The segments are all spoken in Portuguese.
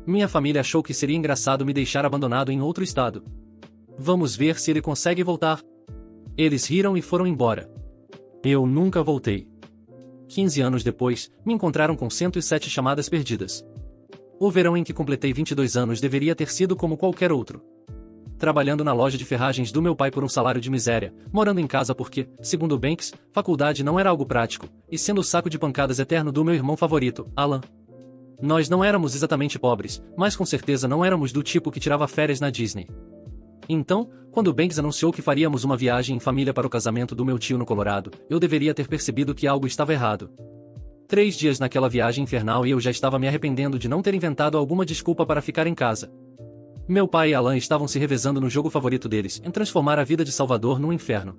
Minha família achou que seria engraçado me deixar abandonado em outro estado. Vamos ver se ele consegue voltar. Eles riram e foram embora. Eu nunca voltei. 15 anos depois, me encontraram com 107 chamadas perdidas. O verão em que completei 22 anos deveria ter sido como qualquer outro. Trabalhando na loja de ferragens do meu pai por um salário de miséria, morando em casa porque, segundo Banks, faculdade não era algo prático, e sendo o saco de pancadas eterno do meu irmão favorito, Alan. Nós não éramos exatamente pobres, mas com certeza não éramos do tipo que tirava férias na Disney. Então, quando Banks anunciou que faríamos uma viagem em família para o casamento do meu tio no Colorado, eu deveria ter percebido que algo estava errado. 3 dias naquela viagem infernal e eu já estava me arrependendo de não ter inventado alguma desculpa para ficar em casa. Meu pai e Alan estavam se revezando no jogo favorito deles, em transformar a vida de Salvador num inferno.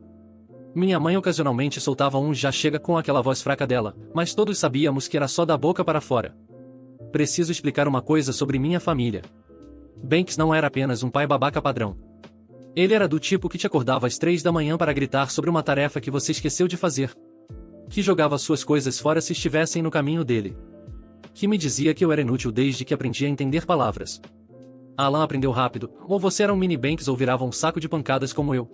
Minha mãe ocasionalmente soltava um já chega com aquela voz fraca dela, mas todos sabíamos que era só da boca para fora. Preciso explicar uma coisa sobre minha família. Banks não era apenas um pai babaca padrão. Ele era do tipo que te acordava às 3 da manhã para gritar sobre uma tarefa que você esqueceu de fazer. Que jogava suas coisas fora se estivessem no caminho dele. Que me dizia que eu era inútil desde que aprendi a entender palavras. Alan aprendeu rápido, ou você era um mini Banks ou virava um saco de pancadas como eu.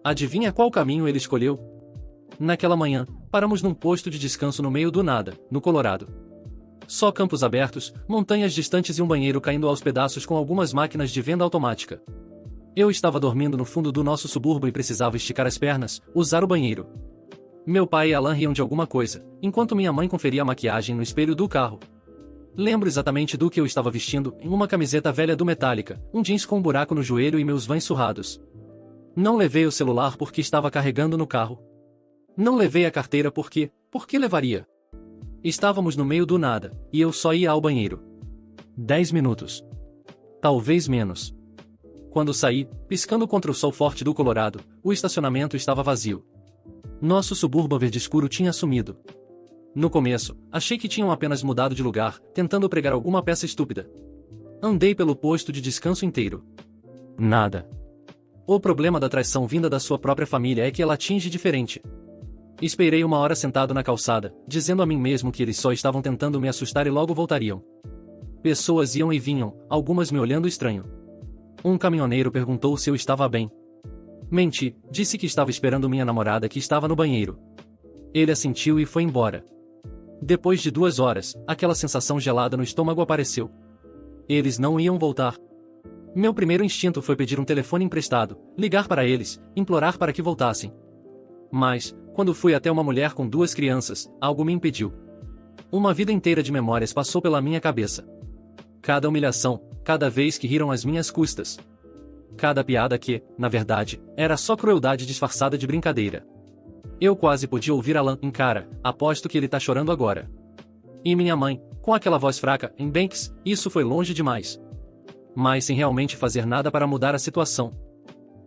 Adivinha qual caminho ele escolheu? Naquela manhã, paramos num posto de descanso no meio do nada, no Colorado. Só campos abertos, montanhas distantes e um banheiro caindo aos pedaços com algumas máquinas de venda automática. Eu estava dormindo no fundo do nosso subúrbio e precisava esticar as pernas, usar o banheiro. Meu pai e Alan riam de alguma coisa, enquanto minha mãe conferia a maquiagem no espelho do carro. Lembro exatamente do que eu estava vestindo, em uma camiseta velha do Metallica, um jeans com um buraco no joelho e meus Vans surrados. Não levei o celular porque estava carregando no carro. Não levei a carteira porque... Por que levaria? Estávamos no meio do nada, e eu só ia ao banheiro. 10 minutos. Talvez menos. Quando saí, piscando contra o sol forte do Colorado, o estacionamento estava vazio. Nosso subúrbio verde escuro tinha sumido. No começo, achei que tinham apenas mudado de lugar, tentando pregar alguma peça estúpida. Andei pelo posto de descanso inteiro. Nada. O problema da traição vinda da sua própria família é que ela atinge diferente. Esperei 1 hora sentado na calçada, dizendo a mim mesmo que eles só estavam tentando me assustar e logo voltariam. Pessoas iam e vinham, algumas me olhando estranho. Um caminhoneiro perguntou se eu estava bem. Menti, disse que estava esperando minha namorada que estava no banheiro. Ele assentiu e foi embora. Depois de 2 horas, aquela sensação gelada no estômago apareceu. Eles não iam voltar. Meu primeiro instinto foi pedir um telefone emprestado, ligar para eles, implorar para que voltassem. Mas, quando fui até uma mulher com 2 crianças, algo me impediu. Uma vida inteira de memórias passou pela minha cabeça. Cada humilhação, cada vez que riram às minhas custas. Cada piada que, na verdade, era só crueldade disfarçada de brincadeira. Eu quase podia ouvir Alan, cara, aposto que ele tá chorando agora. E minha mãe, com aquela voz fraca, em Banks, isso foi longe demais. Mas sem realmente fazer nada para mudar a situação.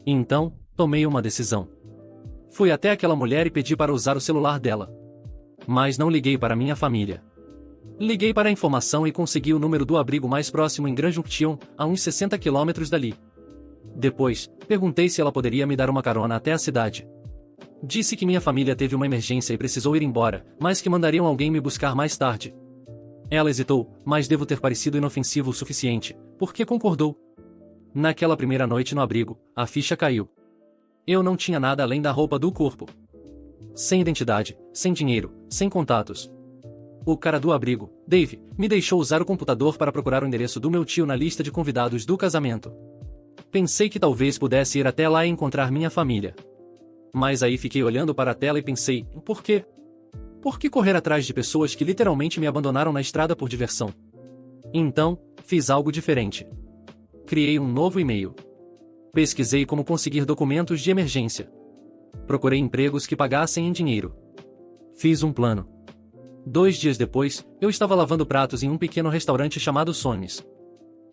Então, tomei uma decisão. Fui até aquela mulher e pedi para usar o celular dela. Mas não liguei para minha família. Liguei para a informação e consegui o número do abrigo mais próximo em Grand Junction, a uns 60 quilômetros dali. Depois, perguntei se ela poderia me dar uma carona até a cidade. Disse que minha família teve uma emergência e precisou ir embora, mas que mandariam alguém me buscar mais tarde. Ela hesitou, mas devo ter parecido inofensivo o suficiente, porque concordou. Naquela primeira noite no abrigo, a ficha caiu. Eu não tinha nada além da roupa do corpo. Sem identidade, sem dinheiro, sem contatos. O cara do abrigo, Dave, me deixou usar o computador para procurar o endereço do meu tio na lista de convidados do casamento. Pensei que talvez pudesse ir até lá e encontrar minha família. Mas aí fiquei olhando para a tela e pensei, por quê? Por que correr atrás de pessoas que literalmente me abandonaram na estrada por diversão? Então, fiz algo diferente. Criei um novo e-mail. Pesquisei como conseguir documentos de emergência. Procurei empregos que pagassem em dinheiro. Fiz um plano. 2 dias depois, eu estava lavando pratos em um pequeno restaurante chamado Sonny's.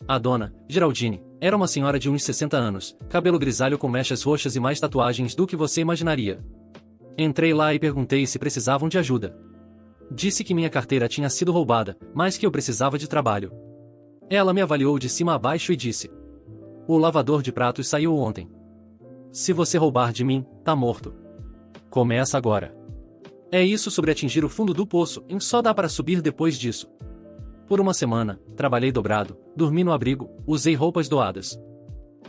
A dona, Geraldine, era uma senhora de uns 60 anos, cabelo grisalho com mechas roxas e mais tatuagens do que você imaginaria. Entrei lá e perguntei se precisavam de ajuda. Disse que minha carteira tinha sido roubada, mas que eu precisava de trabalho. Ela me avaliou de cima a baixo e disse: "O lavador de pratos saiu ontem. Se você roubar de mim, tá morto. Começa agora." É isso sobre atingir o fundo do poço, e só dá para subir depois disso. Por uma semana, trabalhei dobrado, dormi no abrigo, usei roupas doadas.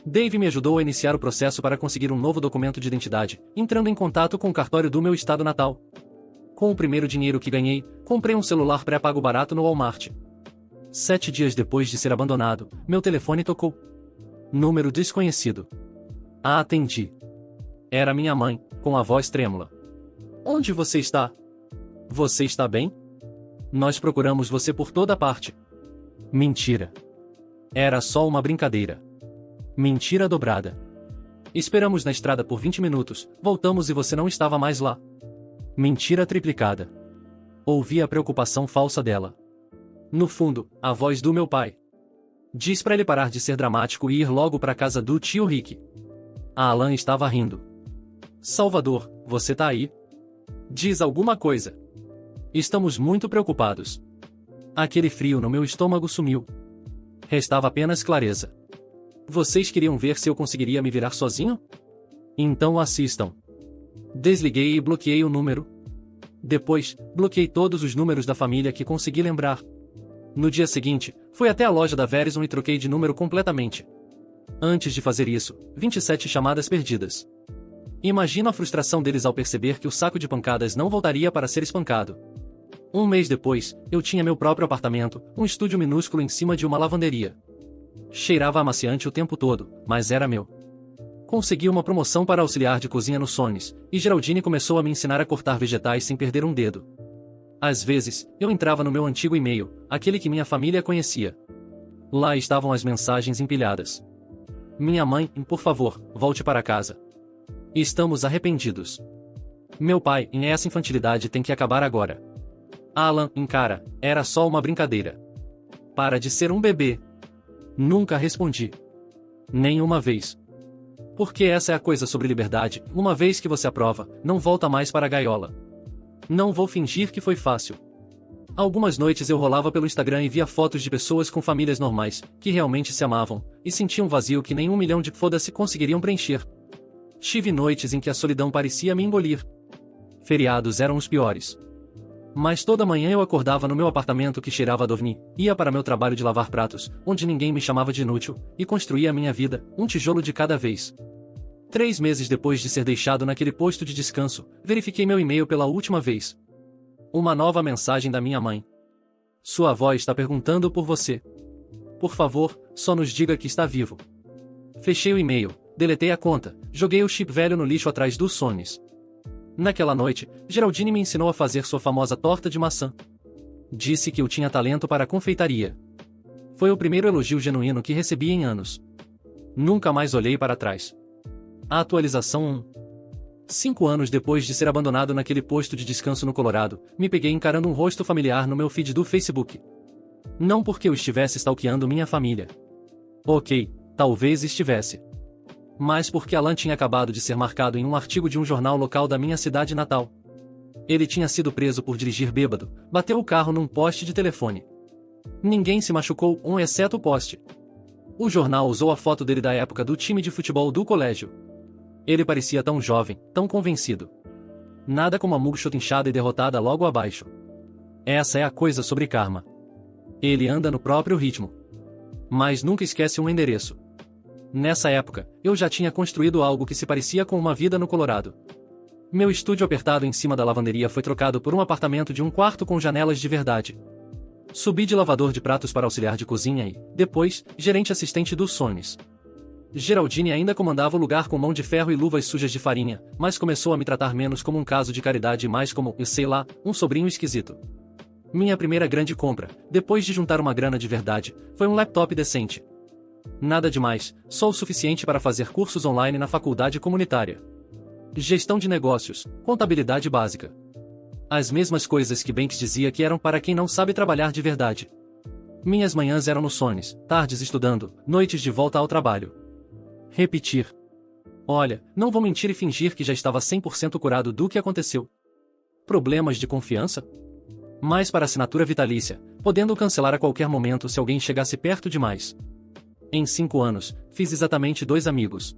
Dave me ajudou a iniciar o processo para conseguir um novo documento de identidade, entrando em contato com o cartório do meu estado natal. Com o primeiro dinheiro que ganhei, comprei um celular pré-pago barato no Walmart. 7 dias depois de ser abandonado, meu telefone tocou. Número desconhecido. Atendi. Era minha mãe, com a voz trêmula. Onde você está? Você está bem? Nós procuramos você por toda parte. Mentira. Era só uma brincadeira. Mentira dobrada. Esperamos na estrada por 20 minutos, voltamos e você não estava mais lá. Mentira triplicada. Ouvi a preocupação falsa dela. No fundo, a voz do meu pai. Diz para ele parar de ser dramático e ir logo para casa do tio Rick. A Alan estava rindo. Salvador, você tá aí? Diz alguma coisa. Estamos muito preocupados. Aquele frio no meu estômago sumiu. Restava apenas clareza. Vocês queriam ver se eu conseguiria me virar sozinho? Então assistam. Desliguei e bloqueei o número. Depois, bloqueei todos os números da família que consegui lembrar. No dia seguinte, fui até a loja da Verizon e troquei de número completamente. Antes de fazer isso, 27 chamadas perdidas. Imagino a frustração deles ao perceber que o saco de pancadas não voltaria para ser espancado. Um mês depois, eu tinha meu próprio apartamento, um estúdio minúsculo em cima de uma lavanderia. Cheirava amaciante o tempo todo, mas era meu. Consegui uma promoção para auxiliar de cozinha no Sonys, e Geraldine começou a me ensinar a cortar vegetais sem perder um dedo. Às vezes, eu entrava no meu antigo e-mail, aquele que minha família conhecia. Lá estavam as mensagens empilhadas. Minha mãe, por favor, volte para casa. Estamos arrependidos. Meu pai, essa infantilidade tem que acabar agora. Alan, cara, era só uma brincadeira. Para de ser um bebê. Nunca respondi. Nenhuma vez. Porque essa é a coisa sobre liberdade, uma vez que você aprova, não volta mais para a gaiola. Não vou fingir que foi fácil. Algumas noites eu rolava pelo Instagram e via fotos de pessoas com famílias normais, que realmente se amavam, e sentia um vazio que nem 1 milhão de foda-se conseguiriam preencher. Tive noites em que a solidão parecia me engolir. Feriados eram os piores. Mas toda manhã eu acordava no meu apartamento que cheirava a Dovni, ia para meu trabalho de lavar pratos, onde ninguém me chamava de inútil, e construía a minha vida, um tijolo de cada vez. 3 meses depois de ser deixado naquele posto de descanso, verifiquei meu e-mail pela última vez. Uma nova mensagem da minha mãe. Sua avó está perguntando por você. Por favor, só nos diga que está vivo. Fechei o e-mail, deletei a conta, joguei o chip velho no lixo atrás dos Sonys. Naquela noite, Geraldine me ensinou a fazer sua famosa torta de maçã. Disse que eu tinha talento para a confeitaria. Foi o primeiro elogio genuíno que recebi em anos. Nunca mais olhei para trás. A atualização 1. 5 anos depois de ser abandonado naquele posto de descanso no Colorado, me peguei encarando um rosto familiar no meu feed do Facebook. Não porque eu estivesse stalkeando minha família. Ok, talvez estivesse. Mas porque Alan tinha acabado de ser marcado em um artigo de um jornal local da minha cidade natal. Ele tinha sido preso por dirigir bêbado, bateu o carro num poste de telefone. Ninguém se machucou, exceto o poste. O jornal usou a foto dele da época do time de futebol do colégio. Ele parecia tão jovem, tão convencido. Nada como a mugshot inchada e derrotada logo abaixo. Essa é a coisa sobre karma. Ele anda no próprio ritmo. Mas nunca esquece um endereço. Nessa época, eu já tinha construído algo que se parecia com uma vida no Colorado. Meu estúdio apertado em cima da lavanderia foi trocado por um apartamento de 1 quarto com janelas de verdade. Subi de lavador de pratos para auxiliar de cozinha e, depois, gerente assistente dos Sonys. Geraldine ainda comandava o lugar com mão de ferro e luvas sujas de farinha, mas começou a me tratar menos como um caso de caridade e mais como, sei lá, um sobrinho esquisito. Minha primeira grande compra, depois de juntar uma grana de verdade, foi um laptop decente. Nada demais, só o suficiente para fazer cursos online na faculdade comunitária. Gestão de negócios, contabilidade básica. As mesmas coisas que Banks dizia que eram para quem não sabe trabalhar de verdade. Minhas manhãs eram no Sonys, tardes estudando, noites de volta ao trabalho. Repetir. Olha, não vou mentir e fingir que já estava 100% curado do que aconteceu. Problemas de confiança? Mas para assinatura vitalícia, podendo cancelar a qualquer momento se alguém chegasse perto demais. Em 5 anos, fiz exatamente 2 amigos.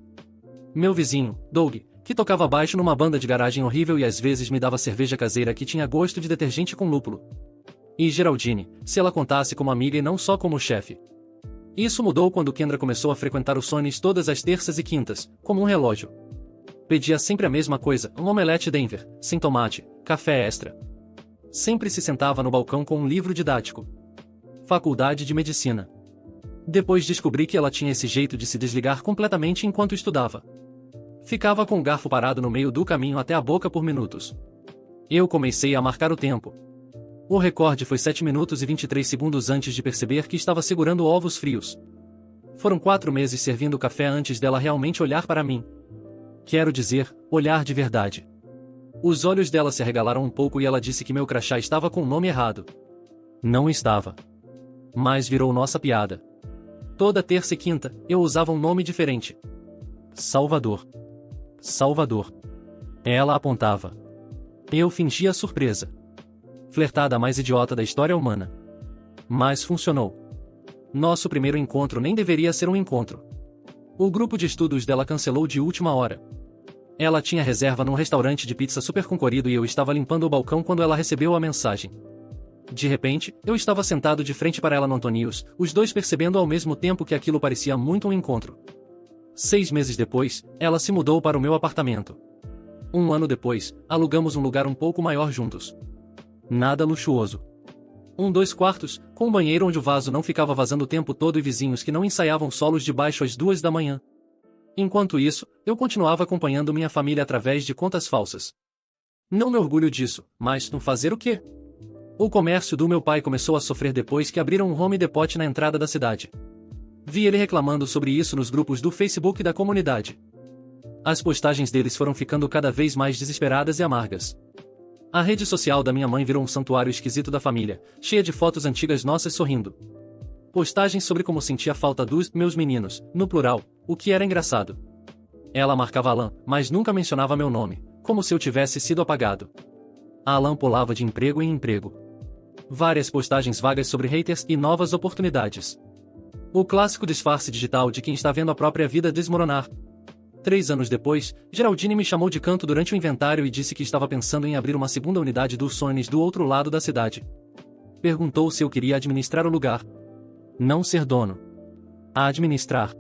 Meu vizinho, Doug, que tocava baixo numa banda de garagem horrível e às vezes me dava cerveja caseira que tinha gosto de detergente com lúpulo. E Geraldine, se ela contasse como amiga e não só como chefe. Isso mudou quando Kendra começou a frequentar o Sonny's todas as terças e quintas, como um relógio. Pedia sempre a mesma coisa, um omelete Denver, sem tomate, café extra. Sempre se sentava no balcão com um livro didático. Faculdade de Medicina. Depois descobri que ela tinha esse jeito de se desligar completamente enquanto estudava. Ficava com o garfo parado no meio do caminho até a boca por minutos. Eu comecei a marcar o tempo. O recorde foi 7 minutos e 23 segundos antes de perceber que estava segurando ovos frios. Foram 4 meses servindo café antes dela realmente olhar para mim. Quero dizer, olhar de verdade. Os olhos dela se arregalaram um pouco e ela disse que meu crachá estava com o nome errado. Não estava. Mas virou nossa piada. Toda terça e quinta, eu usava um nome diferente. Salvador. Salvador. Ela apontava. Eu fingia surpresa. Flertada mais idiota da história humana. Mas funcionou. Nosso primeiro encontro nem deveria ser um encontro. O grupo de estudos dela cancelou de última hora. Ela tinha reserva num restaurante de pizza super concorrido e eu estava limpando o balcão quando ela recebeu a mensagem. De repente, eu estava sentado de frente para ela no Antonius, os dois percebendo ao mesmo tempo que aquilo parecia muito um encontro. 6 meses depois, ela se mudou para o meu apartamento. 1 ano depois, alugamos um lugar um pouco maior juntos. Nada luxuoso. 2 quartos, com um banheiro onde o vaso não ficava vazando o tempo todo e vizinhos que não ensaiavam solos de baixo às 2 da manhã. Enquanto isso, eu continuava acompanhando minha família através de contas falsas. Não me orgulho disso, mas não fazer o quê? O comércio do meu pai começou a sofrer depois que abriram um Home Depot na entrada da cidade. Vi ele reclamando sobre isso nos grupos do Facebook da comunidade. As postagens deles foram ficando cada vez mais desesperadas e amargas. A rede social da minha mãe virou um santuário esquisito da família, cheia de fotos antigas nossas sorrindo. Postagens sobre como sentia falta dos meus meninos, no plural, o que era engraçado. Ela marcava Alan, mas nunca mencionava meu nome, como se eu tivesse sido apagado. Alan pulava de emprego em emprego. Várias postagens vagas sobre haters e novas oportunidades. O clássico disfarce digital de quem está vendo a própria vida desmoronar. 3 anos depois, Geraldine me chamou de canto durante o inventário e disse que estava pensando em abrir uma segunda unidade do Sonny's do outro lado da cidade. Perguntou se eu queria administrar o lugar. Não ser dono. Administrar.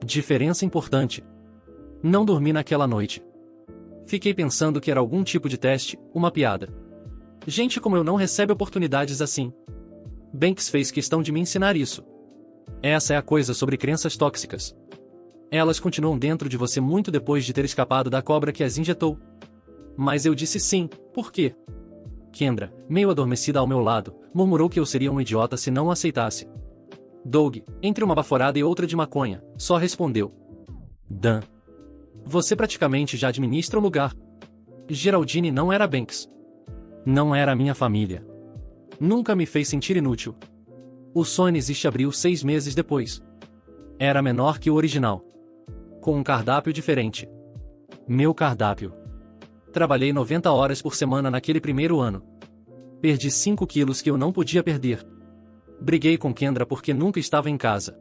Diferença importante. Não dormi naquela noite. Fiquei pensando que era algum tipo de teste, uma piada. Gente como eu não recebe oportunidades assim. Banks fez questão de me ensinar isso. Essa é a coisa sobre crenças tóxicas. Elas continuam dentro de você muito depois de ter escapado da cobra que as injetou. Mas eu disse sim, por quê? Kendra, meio adormecida ao meu lado, murmurou que eu seria um idiota se não o aceitasse. Doug, entre uma baforada e outra de maconha, só respondeu. Dan. Você praticamente já administra o lugar. Geraldine não era Banks. Não era a minha família. Nunca me fez sentir inútil. O Sonny's abriu 6 meses depois. Era menor que o original. Com um cardápio diferente. Meu cardápio. Trabalhei 90 horas por semana naquele primeiro ano. Perdi 5 quilos que eu não podia perder. Briguei com Kendra porque nunca estava em casa.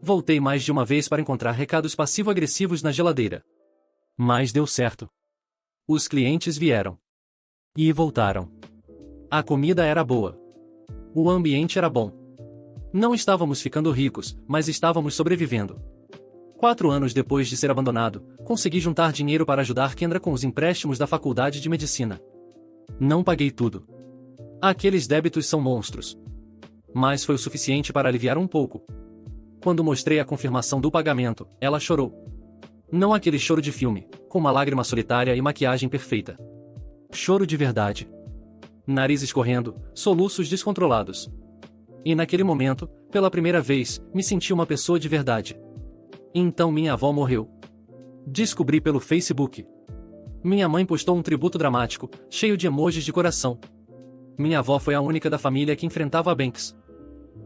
Voltei mais de uma vez para encontrar recados passivo-agressivos na geladeira. Mas deu certo. Os clientes vieram. E voltaram. A comida era boa. O ambiente era bom. Não estávamos ficando ricos, mas estávamos sobrevivendo. 4 anos depois de ser abandonado, consegui juntar dinheiro para ajudar Kendra com os empréstimos da faculdade de medicina. Não paguei tudo. Aqueles débitos são monstros. Mas foi o suficiente para aliviar um pouco. Quando mostrei a confirmação do pagamento, ela chorou. Não aquele choro de filme, com uma lágrima solitária e maquiagem perfeita. Choro de verdade. Nariz escorrendo, soluços descontrolados. E naquele momento, pela primeira vez, me senti uma pessoa de verdade. Então minha avó morreu. Descobri pelo Facebook. Minha mãe postou um tributo dramático, cheio de emojis de coração. Minha avó foi a única da família que enfrentava a Banks.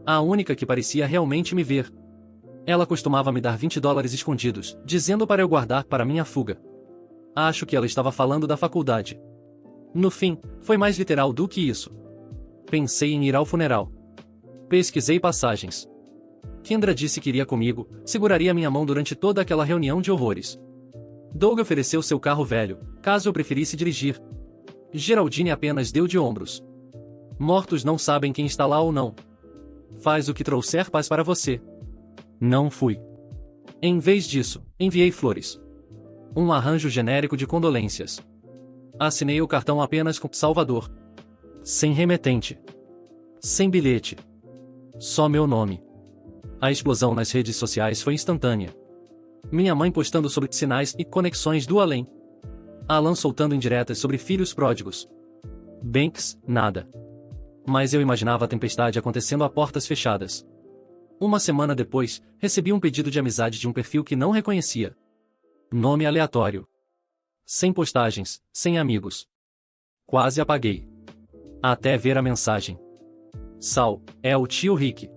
A única que parecia realmente me ver. Ela costumava me dar $20 escondidos, dizendo para eu guardar para minha fuga. Acho que ela estava falando da faculdade. No fim, foi mais literal do que isso. Pensei em ir ao funeral. Pesquisei passagens. Kendra disse que iria comigo, seguraria minha mão durante toda aquela reunião de horrores. Doug ofereceu seu carro velho, caso eu preferisse dirigir. Geraldine apenas deu de ombros. Mortos não sabem quem está lá ou não. Faz o que trouxer paz para você. Não fui. Em vez disso, enviei flores. Um arranjo genérico de condolências. Assinei o cartão apenas com Salvador. Sem remetente. Sem bilhete. Só meu nome. A explosão nas redes sociais foi instantânea. Minha mãe postando sobre sinais e conexões do além. Alan soltando indiretas sobre filhos pródigos. Banks, nada. Mas eu imaginava a tempestade acontecendo a portas fechadas. Uma semana depois, recebi um pedido de amizade de um perfil que não reconhecia. Nome aleatório. Sem postagens, sem amigos. Quase apaguei. Até ver a mensagem. Sal, é o tio Rick.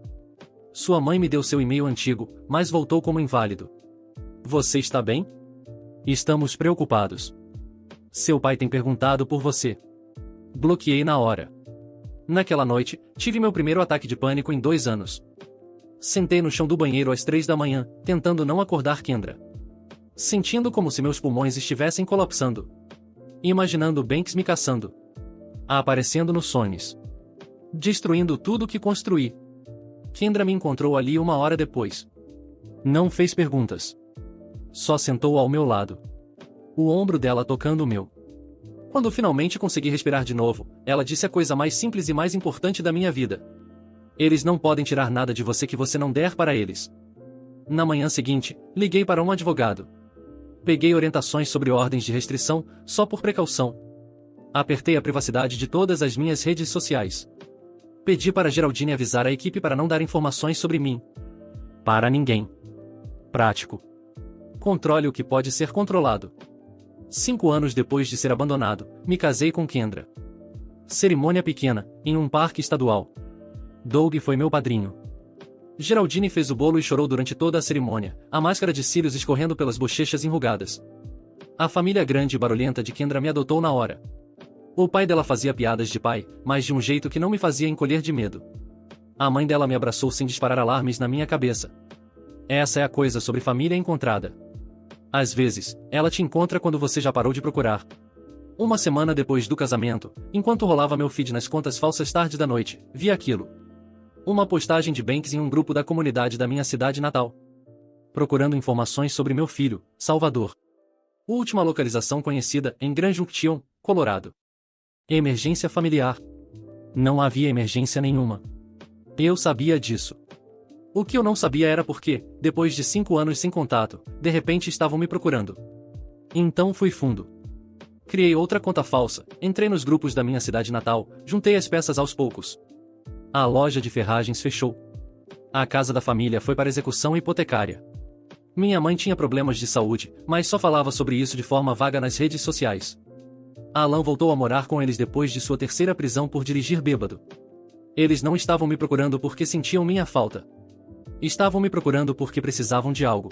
Sua mãe me deu seu e-mail antigo, mas voltou como inválido. Você está bem? Estamos preocupados. Seu pai tem perguntado por você. Bloqueei na hora. Naquela noite, tive meu primeiro ataque de pânico em 2 anos. Sentei no chão do banheiro às 3 da manhã, tentando não acordar Kendra. Sentindo como se meus pulmões estivessem colapsando. Imaginando Banks me caçando. Aparecendo nos sonhos. Destruindo tudo o que construí. Kendra me encontrou ali 1 hora depois. Não fez perguntas. Só sentou ao meu lado. O ombro dela tocando o meu. Quando finalmente consegui respirar de novo, ela disse a coisa mais simples e mais importante da minha vida. Eles não podem tirar nada de você que você não der para eles. Na manhã seguinte, liguei para um advogado. Peguei orientações sobre ordens de restrição, só por precaução. Apertei a privacidade de todas as minhas redes sociais. Pedi para Geraldine avisar a equipe para não dar informações sobre mim. Para ninguém. Prático. Controle o que pode ser controlado. 5 anos depois de ser abandonado, me casei com Kendra. Cerimônia pequena, em um parque estadual. Doug foi meu padrinho. Geraldine fez o bolo e chorou durante toda a cerimônia, a máscara de cílios escorrendo pelas bochechas enrugadas. A família grande e barulhenta de Kendra me adotou na hora. O pai dela fazia piadas de pai, mas de um jeito que não me fazia encolher de medo. A mãe dela me abraçou sem disparar alarmes na minha cabeça. Essa é a coisa sobre família encontrada. Às vezes, ela te encontra quando você já parou de procurar. 1 semana depois do casamento, enquanto rolava meu feed nas contas falsas tarde da noite, vi aquilo. Uma postagem de Banks em um grupo da comunidade da minha cidade natal. Procurando informações sobre meu filho, Salvador. Última localização conhecida, em Grand Junction, Colorado. Emergência familiar. Não havia emergência nenhuma. Eu sabia disso. O que eu não sabia era porque, depois de 5 anos sem contato, de repente estavam me procurando. Então fui fundo. Criei outra conta falsa, entrei nos grupos da minha cidade natal, juntei as peças aos poucos. A loja de ferragens fechou. A casa da família foi para execução hipotecária. Minha mãe tinha problemas de saúde, mas só falava sobre isso de forma vaga nas redes sociais. Alan voltou a morar com eles depois de sua 3ª prisão por dirigir bêbado. Eles não estavam me procurando porque sentiam minha falta. Estavam me procurando porque precisavam de algo.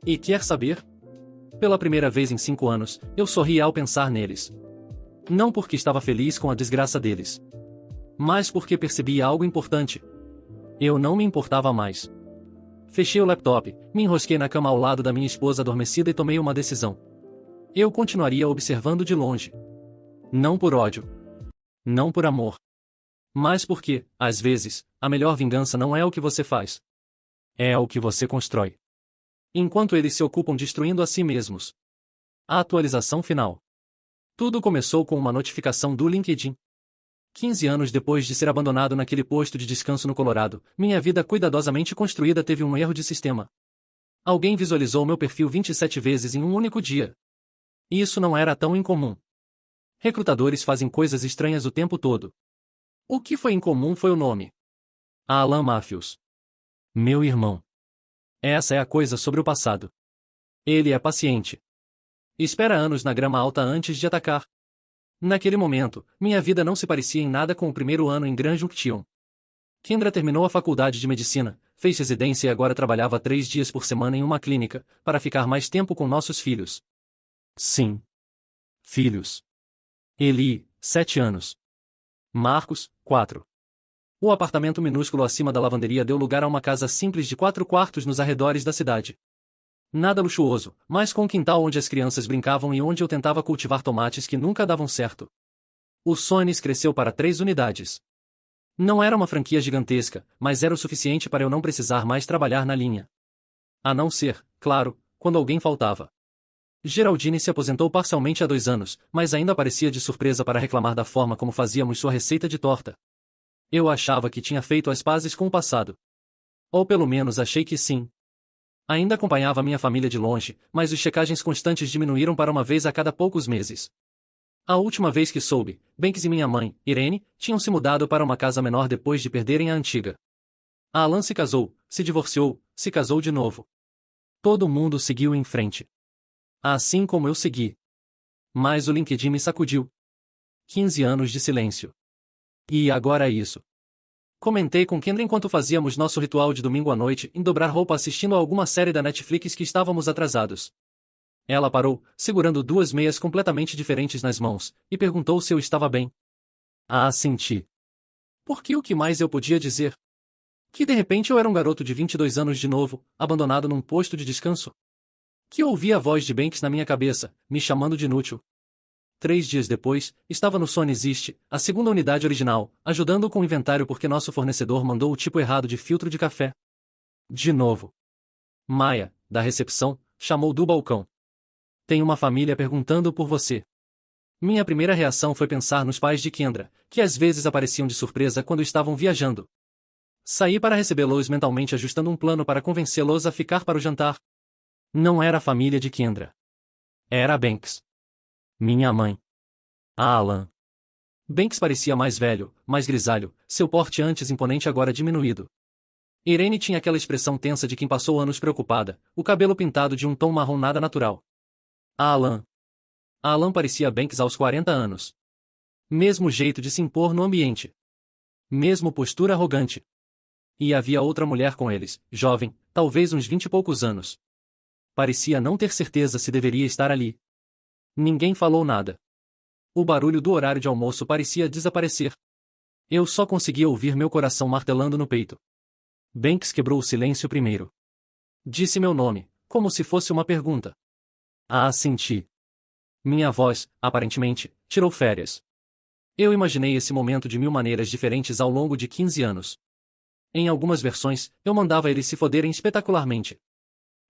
E quer saber? Pela primeira vez em 5 anos, eu sorri ao pensar neles. Não porque estava feliz com a desgraça deles. Mas porque percebi algo importante. Eu não me importava mais. Fechei o laptop, me enrosquei na cama ao lado da minha esposa adormecida e tomei uma decisão. Eu continuaria observando de longe. Não por ódio. Não por amor. Mas porque, às vezes, a melhor vingança não é o que você faz. É o que você constrói. Enquanto eles se ocupam destruindo a si mesmos. A atualização final. Tudo começou com uma notificação do LinkedIn. 15 anos depois de ser abandonado naquele posto de descanso no Colorado, minha vida cuidadosamente construída teve um erro de sistema. Alguém visualizou meu perfil 27 vezes em um único dia. Isso não era tão incomum. Recrutadores fazem coisas estranhas o tempo todo. O que foi incomum foi o nome. Alan Matthews. Meu irmão. Essa é a coisa sobre o passado. Ele é paciente. Espera anos na grama alta antes de atacar. Naquele momento, minha vida não se parecia em nada com o primeiro ano em Grand Junction. Kendra terminou a faculdade de medicina, fez residência e agora trabalhava 3 dias por semana em uma clínica, para ficar mais tempo com nossos filhos. Sim. Filhos. Eli, 7 anos. Marcos, 4. O apartamento minúsculo acima da lavanderia deu lugar a uma casa simples de 4 quartos nos arredores da cidade. Nada luxuoso, mas com um quintal onde as crianças brincavam e onde eu tentava cultivar tomates que nunca davam certo. O Sonis cresceu para 3 unidades. Não era uma franquia gigantesca, mas era o suficiente para eu não precisar mais trabalhar na linha. A não ser, claro, quando alguém faltava. Geraldine se aposentou parcialmente há 2 anos, mas ainda aparecia de surpresa para reclamar da forma como fazíamos sua receita de torta. Eu achava que tinha feito as pazes com o passado. Ou pelo menos achei que sim. Ainda acompanhava minha família de longe, mas os checagens constantes diminuíram para uma vez a cada poucos meses. A última vez que soube, Banks e minha mãe, Irene, tinham se mudado para uma casa menor depois de perderem a antiga. Alan se casou, se divorciou, se casou de novo. Todo mundo seguiu em frente. Assim como eu segui. Mas o LinkedIn me sacudiu. 15 anos de silêncio. E agora é isso. Comentei com Kendra enquanto fazíamos nosso ritual de domingo à noite em dobrar roupa assistindo a alguma série da Netflix que estávamos atrasados. Ela parou, segurando 2 meias completamente diferentes nas mãos, e perguntou se eu estava bem. Ah, senti. Porque o que mais eu podia dizer? Que de repente eu era um garoto de 22 anos de novo, abandonado num posto de descanso? Que ouvia a voz de Banks na minha cabeça, me chamando de inútil. 3 dias depois, estava no Sony Exist, a segunda unidade original, ajudando com o inventário porque nosso fornecedor mandou o tipo errado de filtro de café. De novo. Maia, da recepção, chamou do balcão. Tem uma família perguntando por você. Minha primeira reação foi pensar nos pais de Kendra, que às vezes apareciam de surpresa quando estavam viajando. Saí para recebê-los mentalmente ajustando um plano para convencê-los a ficar para o jantar. Não era a família de Kendra. Era a Banks. Minha mãe. A Alan. Banks parecia mais velho, mais grisalho, seu porte antes imponente agora diminuído. Irene tinha aquela expressão tensa de quem passou anos preocupada, o cabelo pintado de um tom marrom nada natural. A Alan parecia Banks aos 40 anos. Mesmo jeito de se impor no ambiente. Mesmo postura arrogante. E havia outra mulher com eles, jovem, talvez uns 20 e poucos anos. Parecia não ter certeza se deveria estar ali. Ninguém falou nada. O barulho do horário de almoço parecia desaparecer. Eu só conseguia ouvir meu coração martelando no peito. Banks quebrou o silêncio primeiro. Disse meu nome, como se fosse uma pergunta. Ah, senti. Minha voz, aparentemente, tirou férias. Eu imaginei esse momento de 1000 maneiras diferentes ao longo de 15 anos. Em algumas versões, eu mandava eles se foderem espetacularmente.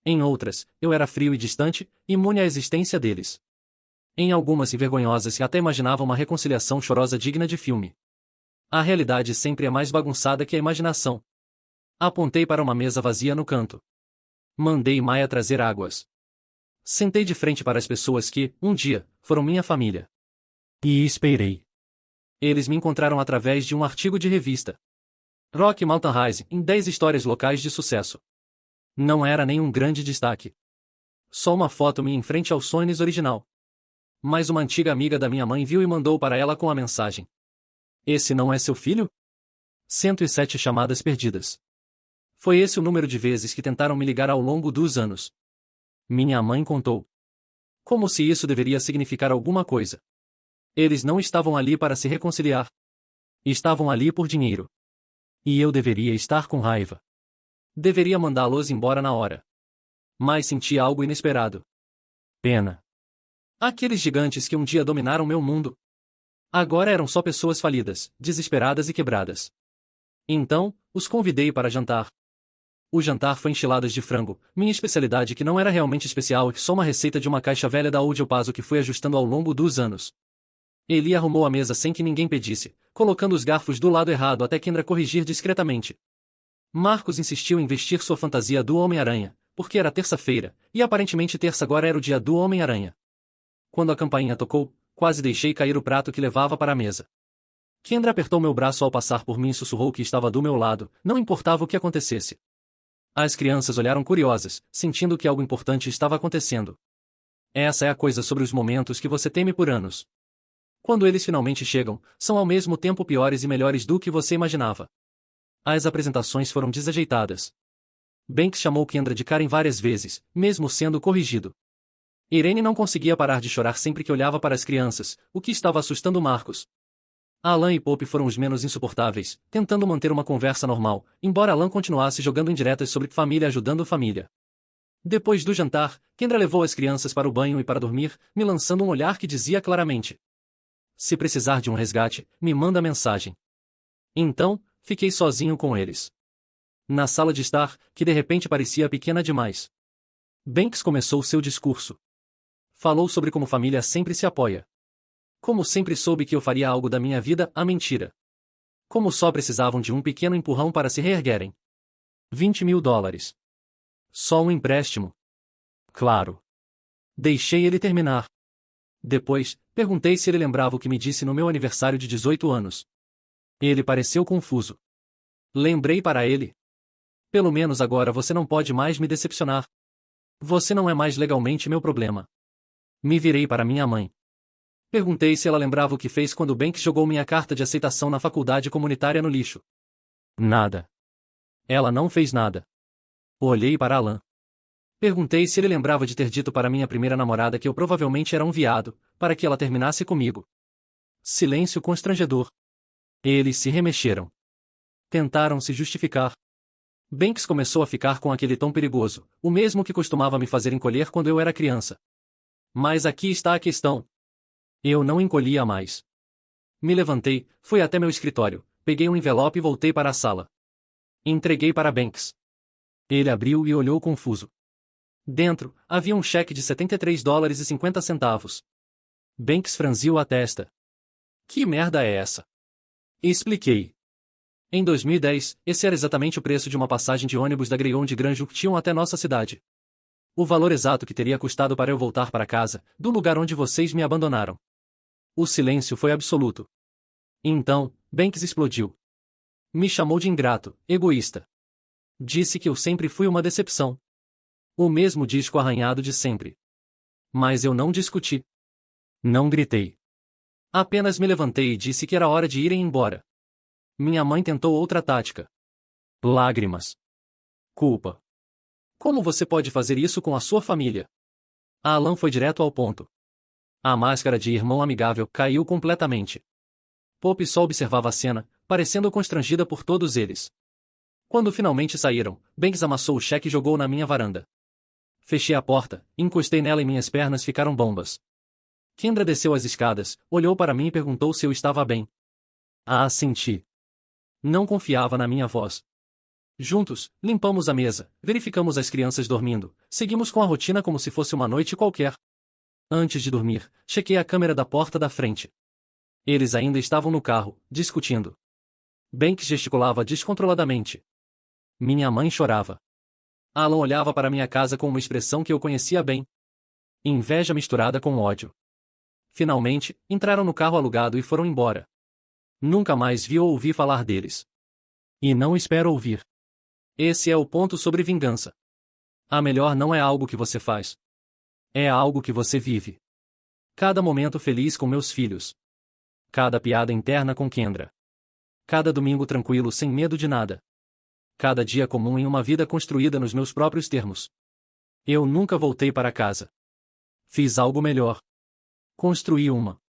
Em outras, eu era frio e distante, imune à existência deles. Em algumas envergonhosas e até imaginava uma reconciliação chorosa digna de filme. A realidade sempre é mais bagunçada que a imaginação. Apontei para uma mesa vazia no canto. Mandei Maia trazer águas. Sentei de frente para as pessoas que, um dia, foram minha família. E esperei. Eles me encontraram através de um artigo de revista. Rock Mountain Rise, em 10 histórias locais de sucesso. Não era nenhum grande destaque. Só uma foto minha em frente ao Sonys original. Mas uma antiga amiga da minha mãe viu e mandou para ela com a mensagem. Esse não é seu filho? 107 chamadas perdidas. Foi esse o número de vezes que tentaram me ligar ao longo dos anos. Minha mãe contou. Como se isso deveria significar alguma coisa. Eles não estavam ali para se reconciliar. Estavam ali por dinheiro. E eu deveria estar com raiva. Deveria mandá-los embora na hora. Mas senti algo inesperado. Pena. Aqueles gigantes que um dia dominaram meu mundo. Agora eram só pessoas falidas, desesperadas e quebradas. Então, os convidei para jantar. O jantar foi enchiladas de frango, minha especialidade que não era realmente especial e só uma receita de uma caixa velha da Old El Paso que fui ajustando ao longo dos anos. Eli arrumou a mesa sem que ninguém pedisse, colocando os garfos do lado errado até Kendra corrigir discretamente. Marcos insistiu em vestir sua fantasia do Homem-Aranha, porque era terça-feira, e aparentemente terça agora era o dia do Homem-Aranha. Quando a campainha tocou, quase deixei cair o prato que levava para a mesa. Kendra apertou meu braço ao passar por mim e sussurrou que estava do meu lado, não importava o que acontecesse. As crianças olharam curiosas, sentindo que algo importante estava acontecendo. Essa é a coisa sobre os momentos que você teme por anos. Quando eles finalmente chegam, são ao mesmo tempo piores e melhores do que você imaginava. As apresentações foram desajeitadas. Banks chamou Kendra de Karen várias vezes, mesmo sendo corrigido. Irene não conseguia parar de chorar sempre que olhava para as crianças, o que estava assustando Marcos. Alan e Pope foram os menos insuportáveis, tentando manter uma conversa normal, embora Alan continuasse jogando indiretas sobre família ajudando família. Depois do jantar, Kendra levou as crianças para o banho e para dormir, me lançando um olhar que dizia claramente: se precisar de um resgate, me manda mensagem. Então, fiquei sozinho com eles. Na sala de estar, que de repente parecia pequena demais. Banks começou seu discurso. Falou sobre como família sempre se apoia. Como sempre soube que eu faria algo da minha vida, a mentira. Como só precisavam de um pequeno empurrão para se reerguerem. $20.000. Só um empréstimo. Claro. Deixei ele terminar. Depois, perguntei se ele lembrava o que me disse no meu aniversário de 18 anos. Ele pareceu confuso. Lembrei para ele. Pelo menos agora você não pode mais me decepcionar. Você não é mais legalmente meu problema. Me virei para minha mãe. Perguntei se ela lembrava o que fez quando Banks jogou minha carta de aceitação na faculdade comunitária no lixo. Nada. Ela não fez nada. Olhei para Alan. Perguntei se ele lembrava de ter dito para minha primeira namorada que eu provavelmente era um viado, para que ela terminasse comigo. Silêncio constrangedor. Eles se remexeram. Tentaram se justificar. Banks começou a ficar com aquele tom perigoso, o mesmo que costumava me fazer encolher quando eu era criança. Mas aqui está a questão. Eu não encolhia mais. Me levantei, fui até meu escritório, peguei um envelope e voltei para a sala. Entreguei para Banks. Ele abriu e olhou confuso. Dentro, havia um cheque de $73,50. Banks franziu a testa. Que merda é essa? Expliquei. Em 2010, esse era exatamente o preço de uma passagem de ônibus da Greyhound Grand Junction até nossa cidade. O valor exato que teria custado para eu voltar para casa, do lugar onde vocês me abandonaram. O silêncio foi absoluto. Então, Banks explodiu. Me chamou de ingrato, egoísta. Disse que eu sempre fui uma decepção. O mesmo disco arranhado de sempre. Mas eu não discuti. Não gritei. Apenas me levantei e disse que era hora de irem embora. Minha mãe tentou outra tática. Lágrimas. Culpa. Como você pode fazer isso com a sua família? Alan foi direto ao ponto. A máscara de irmão amigável caiu completamente. Poppy só observava a cena, parecendo constrangida por todos eles. Quando finalmente saíram, Banks amassou o cheque e jogou na minha varanda. Fechei a porta, encostei nela e minhas pernas ficaram bombas. Kendra desceu as escadas, olhou para mim e perguntou se eu estava bem. Assenti. Não confiava na minha voz. Juntos, limpamos a mesa, verificamos as crianças dormindo, seguimos com a rotina como se fosse uma noite qualquer. Antes de dormir, chequei a câmera da porta da frente. Eles ainda estavam no carro, discutindo. Banks gesticulava descontroladamente. Minha mãe chorava. Alan olhava para minha casa com uma expressão que eu conhecia bem. Inveja misturada com ódio. Finalmente, entraram no carro alugado e foram embora. Nunca mais vi ou ouvi falar deles. E não espero ouvir. Esse é o ponto sobre vingança. A melhor não é algo que você faz. É algo que você vive. Cada momento feliz com meus filhos. Cada piada interna com Kendra. Cada domingo tranquilo sem medo de nada. Cada dia comum em uma vida construída nos meus próprios termos. Eu nunca voltei para casa. Fiz algo melhor. Construí uma.